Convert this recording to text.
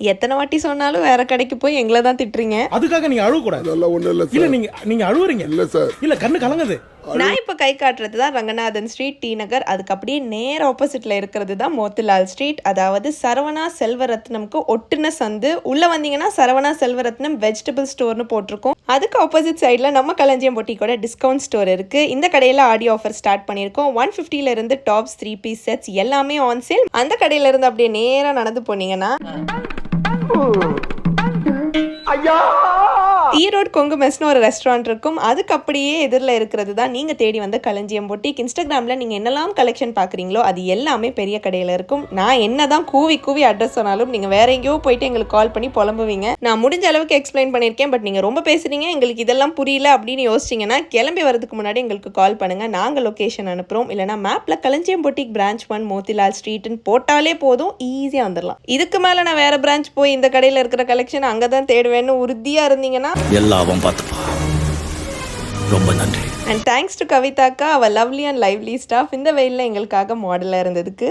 எத்தனை வாட்டி சொன்னாலும் வேற கடைக்கு போய் எங்களை தான் திட்டுறீங்க. அதுக்காக நீங்க அழுவ கூடாது. அதெல்லாம் ஒண்ணும் இல்ல இல்ல சார். நீங்க அழுவுறீங்க. இல்ல சார். இல்ல கண்ணு கலங்குது. நான் இப்ப கை காட்டுறது தான் ரங்கநாதன் ஸ்ட்ரீட், டி நகர். அதுக்கு அப்படியே நேர் ஆப்போசிட்ல இருக்கிறது தான் மோத்திலால் ஸ்ட்ரீட். அதாவது சரவணா செல்வரத்னம்க்கு ஒட்டுன சந்து. உள்ள வந்தீங்கன்னா சரவணா செல்வரத்னம் வெஜிடபிள் ஸ்டோர்னு போட்டிருக்கோம். அதுக்கு ஆப்போசிட் சைட்ல நம்ம களஞ்சியம் பொட்டிக்கோட டிஸ்கவுண்ட் ஸ்டோர் இருக்கு. இந்த கடையில ஆடி ஆஃபர் ஸ்டார்ட் பண்ணியிருக்கோம். 150ல இருந்து டாப்ஸ் 3 பீஸ் செட்ஸ் எல்லாமே ஆன் சேல். அந்த கடையில இருந்து அப்படியே நேரா நடந்து போனீங்கன்னா ஈரோடு கொங்கு மெஸ்னு ஒரு ரெஸ்டாரண்ட் இருக்கும். அதுக்கு அப்படியே எதிரில் இருக்கிறது தான் நீங்கள் தேடி வந்த களஞ்சியம் பொட்டிக். இன்ஸ்டாகிராமில் நீங்கள் என்னெல்லாம் கலெக்ஷன் பார்க்குறீங்களோ அது எல்லாமே பெரிய கடையில் இருக்கும். நான் என்ன தான் கூவி அட்ரஸ் சொன்னாலும் நீங்கள் வேற எங்கேயோ போயிட்டு எங்களுக்கு கால் பண்ணி புலம்புவீங்க. நான் முடிஞ்ச அளவுக்கு எக்ஸ்பிளைன் பண்ணியிருக்கேன். பட் நீங்கள் ரொம்ப பேசுறீங்க, எங்களுக்கு இதெல்லாம் புரியல அப்படின்னு யோசிச்சிங்கன்னா கிளம்பி வரதுக்கு முன்னாடி எங்களுக்கு கால் பண்ணுங்கள். நாங்கள் லொக்கேஷன் அனுப்புகிறோம். இல்லைனா மேப்பில் களஞ்சியம் பொட்டிக் பிரான்ச் 1 மோத்திலால் ஸ்ட்ரீட்னு போட்டாலே போதும், ஈஸியாக வந்துடலாம். இதுக்கு மேலே நான் வேற பிரான்ச் போய் இந்த கடையில் இருக்கிற கலெக்ஷன் அங்கே தான் தேடுவேன்னு உறுதியாக இருந்தீங்கன்னா எல்லாவும் பார்த்துப்பா. ரொம்ப நன்றி. அண்ட் தேங்க்ஸ் டு கவிதாக்கா, அவ லவ்லி அண்ட் லைவ்லி ஸ்டாஃப் இந்த வெயிலில் எங்களுக்காக மாடலாக இருந்ததுக்கு.